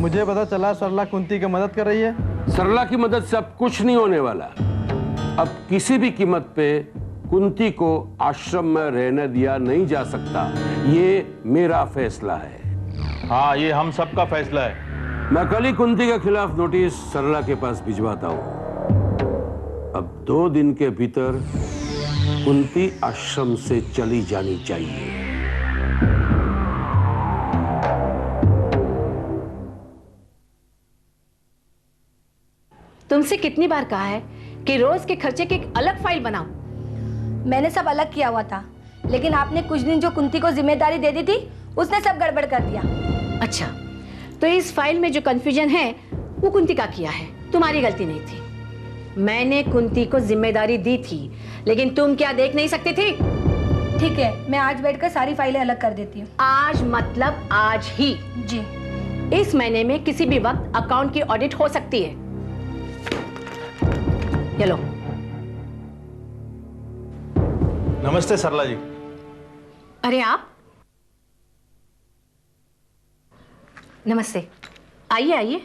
मुझे पता चला सरला कुंती की मदद कर रही है। सरला की मदद से अब कुछ नहीं होने वाला। अब किसी भी कीमत पे कुंती को आश्रम में रहने दिया नहीं जा सकता। ये मेरा फैसला है। हाँ, ये हम सबका फैसला है। मैं कल ही कुंती के खिलाफ नोटिस सरला के पास भिजवाता हूं। अब 2 दिन के भीतर कुंती आश्रम से चली जानी चाहिए। तुमसे कितनी बार कहा है कि रोज के खर्चे की एक अलग फाइल बनाओ। मैंने सब अलग किया हुआ था, लेकिन आपने कुछ दिन जो कुंती को जिम्मेदारी दे दी थी उसने सब गड़बड़ कर दिया। अच्छा, तो इस फाइल में जो कंफ्यूजन है वो कुंती का किया है, तुम्हारी गलती नहीं थी। मैंने कुंती को जिम्मेदारी दी थी, लेकिन तुम क्या देख नहीं सकती थी? ठीक है, मैं आज बैठकर सारी फाइलें अलग कर देती हूँ। आज मतलब आज ही? जी। इस महीने में किसी भी वक्त अकाउंट की ऑडिट हो सकती है। चलो। नमस्ते सरला जी। अरे आप? नमस्ते, आइए आइए,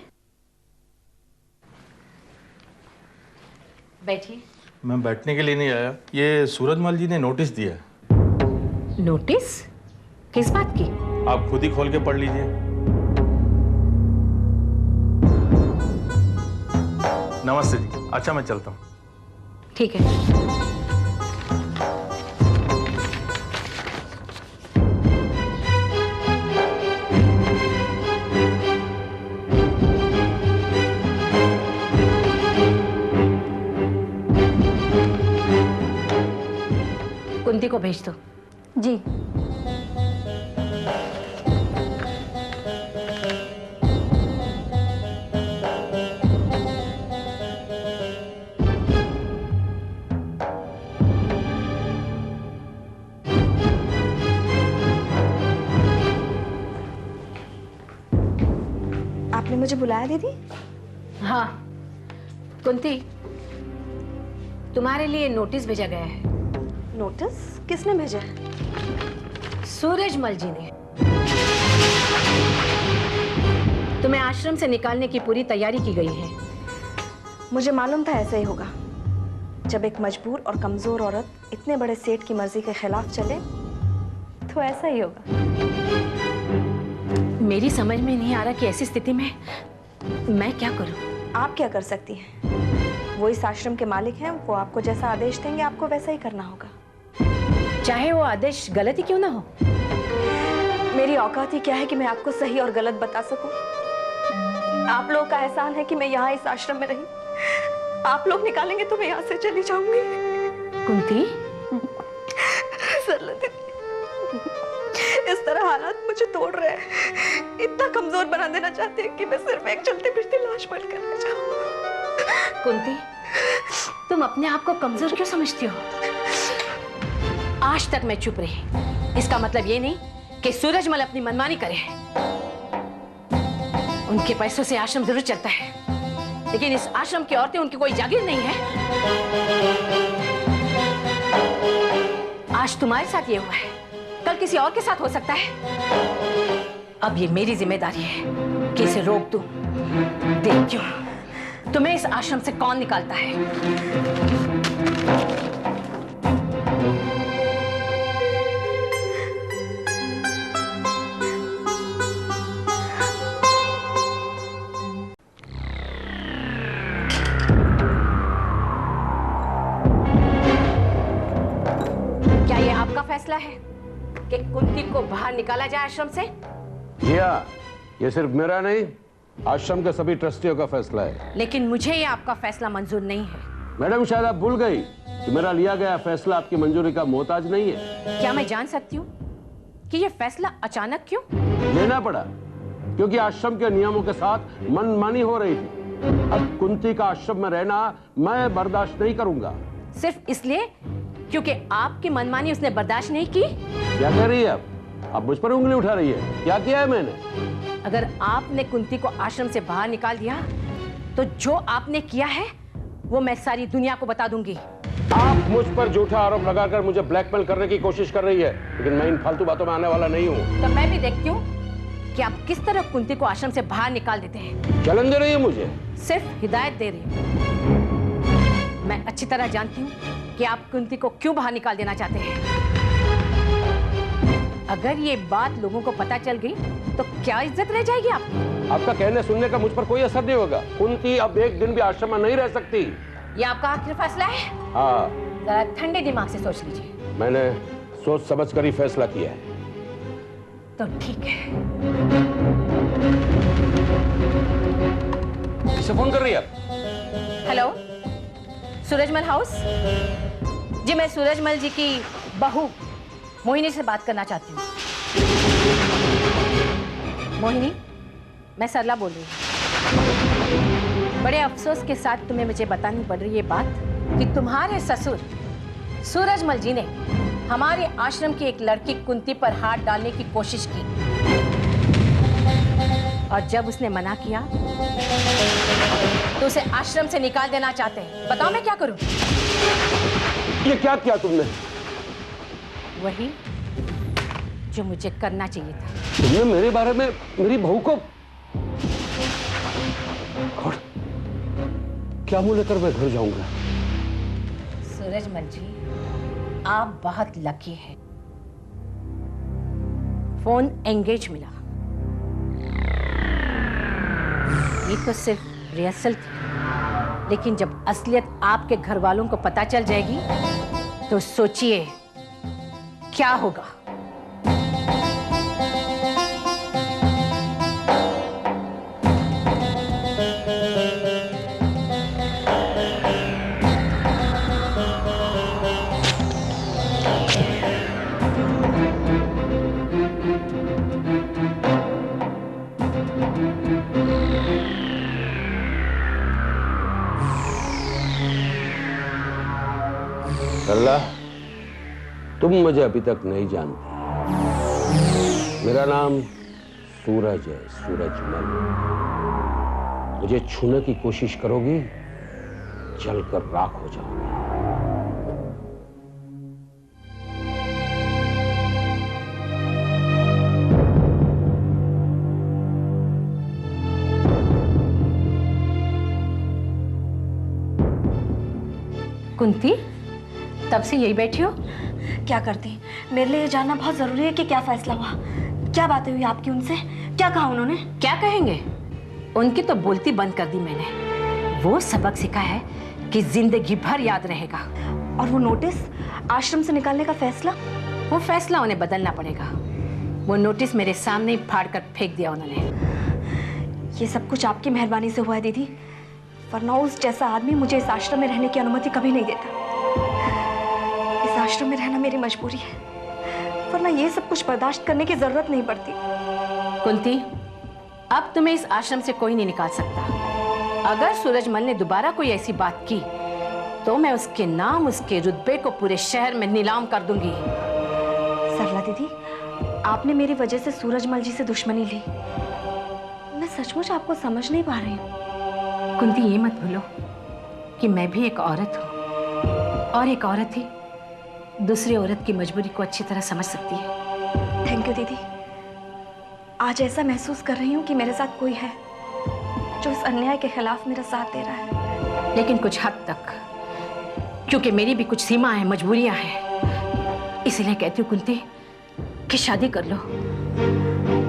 बैठिए। मैं बैठने के लिए नहीं आया, ये सूरजमल जी ने नोटिस दिया है। नोटिस? किस बात की? आप खुद ही खोल के पढ़ लीजिए। नमस्ते जी। अच्छा, मैं चलता हूँ। ठीक है। कुंती को भेज दो। जी। आपने मुझे बुलाया दीदी? हाँ कुंती, तुम्हारे लिए नोटिस भेजा गया है। नोटिस? किसने भेजा है? सूरजमल जी ने। तुम्हें आश्रम से निकालने की पूरी तैयारी की गई है। मुझे मालूम था ऐसा ही होगा। जब एक मजबूर और कमजोर औरत इतने बड़े सेठ की मर्जी के खिलाफ चले तो ऐसा ही होगा। मेरी समझ में नहीं आ रहा कि ऐसी स्थिति में मैं क्या करूं। आप क्या कर सकती हैं? वो इस आश्रम के मालिक हैं, वो आपको जैसा आदेश देंगे आपको वैसा ही करना होगा, चाहे वो आदेश गलत ही क्यों ना हो। मेरी औकात ही क्या है कि मैं आपको सही और गलत बता सकूं। आप लोगों का एहसान है कि मैं यहाँ इस आश्रम में रही। आप लोग निकालेंगे तो मैं यहाँ से चली जाऊंगी। कुंती, सरला दीदी, इस तरह हालात मुझे तोड़ रहे हैं। इतना कमजोर बना देना चाहते हैं कि मैं सिर्फ एक चलते फिरते लाश बनकर रह जाऊं। कुंती, तुम अपने आप को कमजोर क्यों समझती हो? आज तक मैं चुप रही, इसका मतलब ये नहीं कि सूरजमल अपनी मनमानी करे। उनके पैसों से आश्रम जरूर चलता है, लेकिन इस आश्रम की औरतें उनकी कोई जागीर नहीं है। आज तुम्हारे साथ ये हुआ है, कल किसी और के साथ हो सकता है। अब ये मेरी जिम्मेदारी है कि इसे रोक दूं। देखती हूं तुम्हें इस आश्रम से कौन निकालता है। क्या ये आपका फैसला है कि कुंती को बाहर निकाला जाए आश्रम से? जी हाँ, ये सिर्फ मेरा नहीं, आश्रम के सभी ट्रस्टियों का फैसला है। लेकिन मुझे ये आपका फैसला मंजूर नहीं है। मैडम, शायद आप भूल गई कि मेरा लिया गया फैसला आपकी मंजूरी का मोहताज नहीं है। क्या मैं जान सकती हूँ कि ये फैसला अचानक क्यों लेना पड़ा? क्योंकि आश्रम के नियमों के साथ मनमानी हो रही थी। अब कुंती का आश्रम में रहना मैं बर्दाश्त नहीं करूंगा। सिर्फ इसलिए क्योंकि आपकी मनमानी उसने बर्दाश्त नहीं की? क्या कह रही है आप मुझ पर उंगली उठा रही है? क्या किया है मैंने? अगर आपने कुंती को आश्रम से बाहर निकाल दिया तो जो आपने किया है वो मैं सारी दुनिया को बता दूंगी। आप मुझ पर झूठा आरोप लगाकर मुझे ब्लैकमेल करने की कोशिश कर रही है, लेकिन मैं इन फालतू बातों में आने वाला नहीं हूँ। तो मैं भी देखती हूँ कि आप किस तरह कुंती को आश्रम से बाहर निकाल देते हैं। जलन दे रही है मुझे? सिर्फ हिदायत दे रही हूँ। मैं अच्छी तरह जानती हूँ कि आप कुंती को क्यों बाहर निकाल देना चाहते हैं। अगर ये बात लोगों को पता चल गई तो क्या इज्जत रह जाएगी आपकी? आपका कहने सुनने का मुझ पर कोई असर नहीं होगा। कुंती अब एक दिन भी आश्रम में नहीं रह सकती। ये आपका आखिरी फैसला है? हाँ, जरा ठंडे दिमाग से सोच लीजिए। मैंने सोच समझ कर ही फैसला किया है। तो ठीक है। किसे फोन कर रही है आप? Hello, Surajmal house? जी, मैं सूरजमल जी की बहू मोहिनी से बात करना चाहती हूँ। मोहिनी, मैं सरला बोल रही हूँ। बड़े अफसोस के साथ तुम्हें मुझे बतानी पड़ रही है बात कि तुम्हारे ससुर सूरजमल जी ने हमारे आश्रम की एक लड़की कुंती पर हाथ डालने की कोशिश की, और जब उसने मना किया तो उसे आश्रम से निकाल देना चाहते हैं। बताओ मैं क्या करूं? ये क्या किया तुमने? वही जो मुझे करना चाहिए था। तुमने मेरे बारे में मेरी बहू को... और क्या मुंह लेकर मैं घर जाऊंगा? सूरजमल जी, आप बहुत लकी हैं। फोन एंगेज मिला। ये तो सिर्फ रिहर्सल थी, लेकिन जब असलियत आपके घर वालों को पता चल जाएगी तो सोचिए क्या होगा। सरला, तुम मुझे अभी तक नहीं जानती। मेरा नाम सूरज है, सूरजमल। मुझे छूने की कोशिश करोगी, जलकर राख हो जाओगी। कुंती, तब से यही बैठी हो? क्या करती? मेरे लिए ये जानना बहुत जरूरी है कि क्या फैसला हुआ, क्या बातें हुई आपकी उनसे, क्या कहा उन्होंने? क्या कहेंगे? उनकी तो बोलती बंद कर दी मैंने। वो सबक सिखा है कि जिंदगी भर याद रहेगा। और वो नोटिस, आश्रम से निकालने का फैसला? वो फैसला उन्हें बदलना पड़ेगा। वो नोटिस मेरे सामने ही फाड़ कर फेंक दिया उन्होंने। ये सब कुछ आपकी मेहरबानी से हुआ है दीदी, वरना उस जैसा आदमी मुझे इस आश्रम में रहने की अनुमति कभी नहीं देता। इस आश्रम में रहना मेरी मजबूरी है, वरना ये सब कुछ बर्दाश्त करने की जरूरत नहीं पड़ती। कुंती, अब तुम्हें इस आश्रम से कोई नहीं निकाल सकता। अगर सूरजमल ने दोबारा कोई ऐसी बात की तो मैं उसके नाम, उसके रुतबे को पूरे शहर में नीलाम कर दूंगी। सरला दीदी, आपने मेरी वजह से सूरजमल जी से दुश्मनी ली। मैं सचमुच आपको समझ नहीं पा रही हूँ। कुंती, ये मत भूलो कि मैं भी एक औरत हूँ, और एक औरत ही दूसरी औरत की मजबूरी को अच्छी तरह समझ सकती है। थैंक यू दीदी। आज ऐसा महसूस कर रही हूँ कि मेरे साथ कोई है जो इस अन्याय के खिलाफ मेरा साथ दे रहा है। लेकिन कुछ हद तक, क्योंकि मेरी भी कुछ सीमा है, मजबूरियां हैं। इसलिए कहती हूँ कुंती कि शादी कर लो,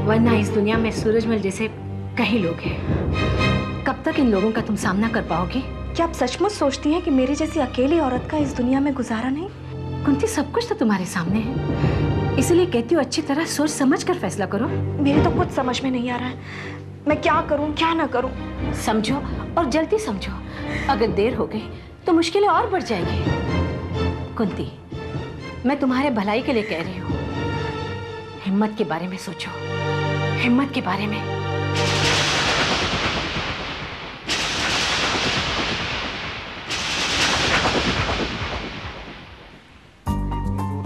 वरना इस दुनिया में सूरजमल जैसे कई लोग हैं। कब तक इन लोगों का तुम सामना कर पाओगी? क्या आप सचमुच सोचती हैं कि मेरी जैसी अकेली औरत का इस दुनिया में गुजारा नहीं? कुंती, सब कुछ तो तुम्हारे सामने है, इसलिए कहती हूँ अच्छी तरह सोच समझ कर फैसला करो। मेरे तो कुछ समझ में नहीं आ रहा है, मैं क्या करूं क्या ना करूं। समझो और जल्दी समझो, अगर देर हो गई तो मुश्किलें और बढ़ जाएगी। कुंती, मैं तुम्हारे भलाई के लिए कह रही हूँ, हिम्मत के बारे में सोचो, हिम्मत के बारे में।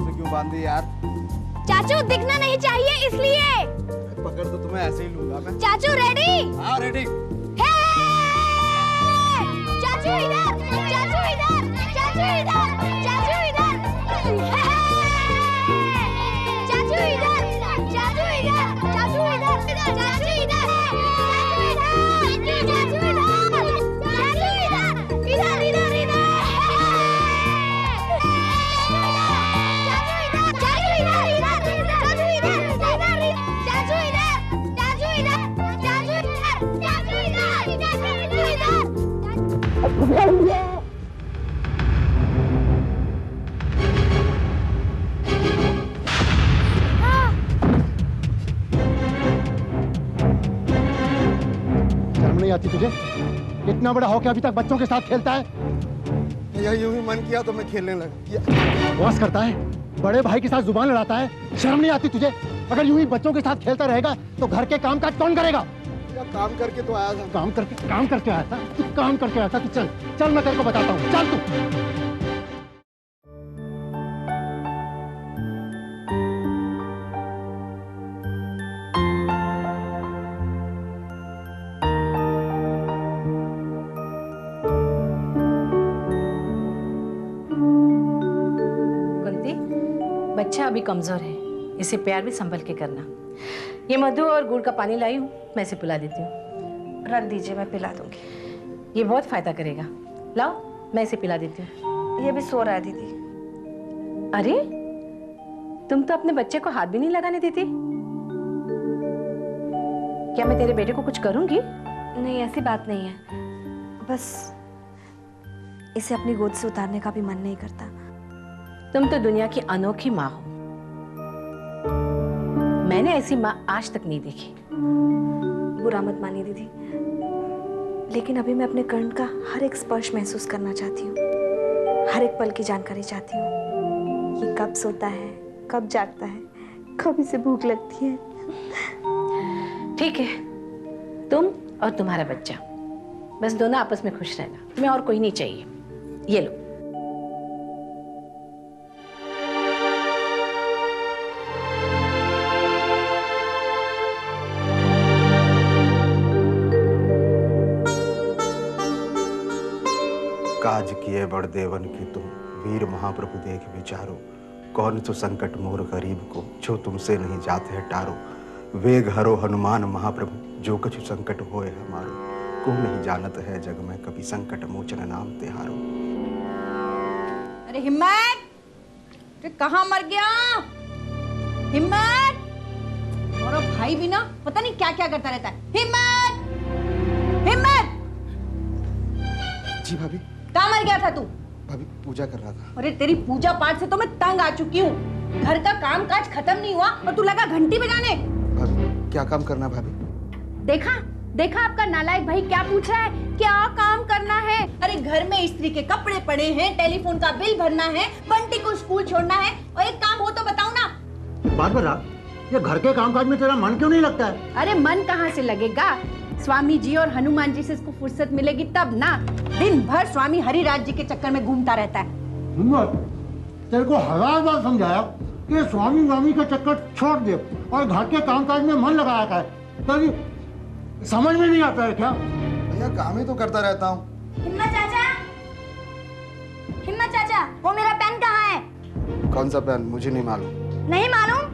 क्यों बांधी यार? चाचू, दिखना नहीं चाहिए इसलिए। पकड़ तो तुम्हें ऐसे ही लूंगा मैं। चाचू रेडी? हाँ रेडी। चाचू इधर, चाचू इधर, चाचू इधर, चाचू इधर, चाचू इधर, चाचू इधर, चाचू इधर, चाचू इधर, शर्म नहीं आती तुझे? इतना बड़ा होके अभी तक बच्चों के साथ खेलता है। भैया यूं ही मन किया तो मैं खेलने लगा। बॉस करता है, बड़े भाई के साथ जुबान लड़ाता है। शर्म नहीं आती तुझे? अगर यूं ही बच्चों के साथ खेलता रहेगा तो घर के काम काज कौन करेगा? भैया काम करके तो आया था। काम करके आया था? तू काम करके आया था? तू चल चल, मैं तेरे को बताता हूँ, चल तू। कुंती, बच्चा अभी कमजोर है, इसे प्यार भी संभल के करना। ये मधु और गुड़ का पानी लाई हूँ, मैं इसे पिला देती हूँ। रख दीजिए, मैं पिला दूंगी। ये बहुत फायदा करेगा। लाओ, मैं इसे पिला देती हूँ। ये भी सो रहा है दीदी। अरे, तुम तो अपने बच्चे को हाथ भी नहीं लगाने देती। क्या मैं तेरे बेटे को कुछ करूंगी? नहीं, ऐसी बात नहीं है, बस इसे अपनी गोद से उतारने का भी मन नहीं करता। तुम तो दुनिया की अनोखी माँ हो। मैंने ऐसी माँ आज तक नहीं देखी। बुरा मत मानिए दीदी, लेकिन अभी मैं अपने कर्ण का हर एक स्पर्श महसूस करना चाहती हूँ, हर एक पल की जानकारी चाहती हूँ। ये कब सोता है, कब जागता है, कब इसे भूख लगती है। ठीक है, तुम और तुम्हारा बच्चा, बस दोनों आपस में खुश रहना। तुम्हें और कोई नहीं चाहिए। ये लो। काज किए बड़ देवन की तुम, वीर महाप्रभु देख विचारो। कौन सो संकट मोर गरीब को, जो तुमसे नहीं जाते है टारो। वेग हरो हनुमान महाप्रभु, जो कछु संकट होए हमारो। को नहीं जानत है जग में, कभी संकट मोचन नाम तिहारो। अरे हिम्मत, तो कहाँ मर गया? हिम्मत, और भाई भी ना पता नहीं क्या क्या करता रहता है। हिम्मत, हिम्मत। जी भाभी। कहाँ मर गया था तू? भाभी पूजा कर रहा था। अरे तेरी पूजा पाठ से तो मैं तंग आ चुकी हूँ। घर का काम काज खत्म नहीं हुआ और तू लगा घंटी बजाने। भाभी क्या काम करना भाभी? देखा देखा आपका नालायक भाई क्या पूछ रहा है, क्या काम करना है? अरे घर में स्त्री के कपड़े पड़े हैं, टेलीफोन का बिल भरना है, बंटी को स्कूल छोड़ना है, और एक काम हो तो बताओ ना। बात बता, ये घर के कामकाज में तेरा मन क्यों नहीं लगता है? अरे मन कहाँ से लगेगा? स्वामी जी और हनुमान जी से इसको फुर्सत मिलेगी तब ना। दिन भर स्वामी हरिराज जी के चक्कर में घूमता रहता है। तेरे को हजार बार समझाया कि स्वामी का चक्कर छोड़ दे और घर के कामकाज में मन लगाया कर, तभी समझ में नहीं आता है क्या? भैया काम ही तो करता रहता हूँ। हिम्मत चाचा, हिम्मत चाचा, वो मेरा पेन कहाँ है? कौन सा पेन? मुझे नहीं मालूम। नहीं मालूम?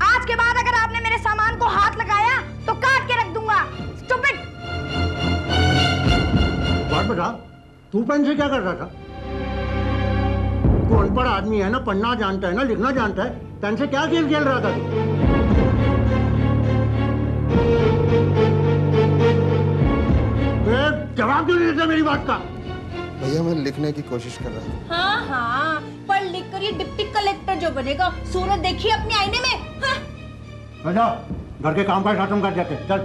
आज के बाद अगर आपने मेरे सामान को हाथ लगाया तो काट के रख दूंगा। स्टूपिड! बात बता, तू पेन से क्या कर रहा था? तू अनपढ़ आदमी है ना, पढ़ना जानता है ना, लिखना जानता है, पेन से क्या खेल खेल रहा था तू? जवाब क्यों नहीं देता मेरी बात का? भैया मैं लिखने की कोशिश कर रहा था। हाँ हाँ, पढ़ लिख कर ये डिप्टी कलेक्टर जो बनेगा। सूरत देखिए अपने आईने में। हाँ। अच्छा, घर के काम काज खत्म कर जाते, चल।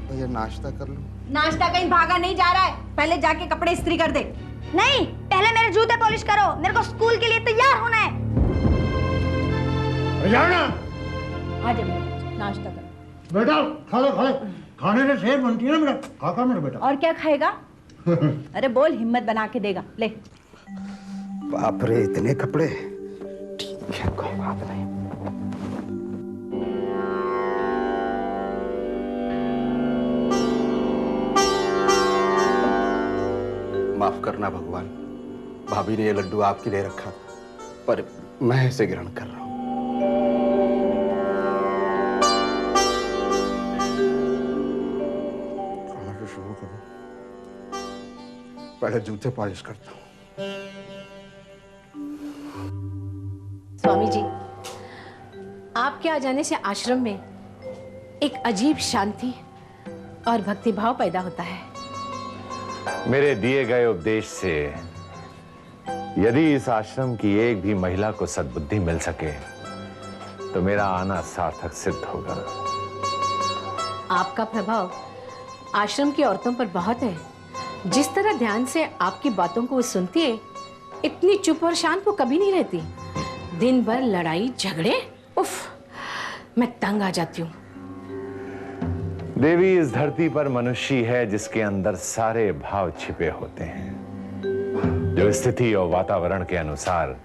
भैया नाश्ता कर लो। नाश्ता कहीं भागा नहीं जा रहा है, पहले जाके कपड़े इस्त्री कर दे। नहीं, पहले मेरे जूते पॉलिश करो, मेरे को स्कूल के लिए तैयार होना है। आ जा नाश्ता कर। बेटा खा ले, खाने से सेहत बनती है ना। मेरा खा मेरा बेटा। और क्या खाएगा? अरे बोल, हिम्मत बना के देगा। ले। बाप रे, इतने कपड़े। ठीक है, कोई बात नहीं। माफ करना भगवान, भाभी ने ये लड्डू आपके लिए रखा था, पर मैं इसे ग्रहण कर रहा हूं। शुरू करूं, पहले जूते पॉलिश करता हूं। स्वामी जी, आपके आ जाने से आश्रम में एक अजीब शांति और भक्तिभाव पैदा होता है। मेरे दिए गए उपदेश से यदि इस आश्रम की एक भी महिला को सद्बुद्धि मिल सके तो मेरा आना सार्थक सिद्ध होगा। आपका प्रभाव आश्रम की औरतों पर बहुत है। जिस तरह ध्यान से आपकी बातों को वो सुनती है, इतनी चुप और शांत वो कभी नहीं रहती। दिन भर लड़ाई झगड़े, उफ, मैं तंग आ जाती हूँ। देवी, इस धरती पर मनुष्य है जिसके अंदर सारे भाव छिपे होते हैं, जो स्थिति और वातावरण के अनुसार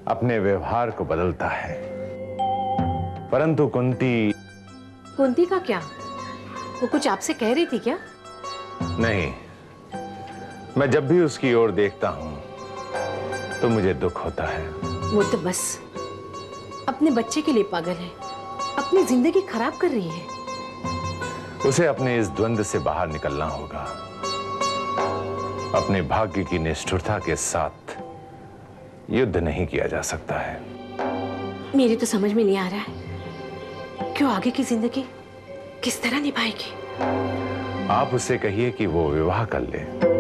अपने व्यवहार को बदलता है। परंतु कुंती का क्या? वो कुछ आपसे कह रही थी क्या? नहीं, मैं जब भी उसकी ओर देखता हूं तो मुझे दुख होता है। वो तो बस अपने बच्चे के लिए पागल है, अपनी जिंदगी खराब कर रही है। उसे अपने इस द्वंद्व से बाहर निकलना होगा। अपने भाग्य की निष्ठुरता के साथ युद्ध नहीं किया जा सकता है। मेरी तो समझ में नहीं आ रहा है क्यों आगे की जिंदगी किस तरह निभाएगी। आप उससे कहिए कि वो विवाह कर ले।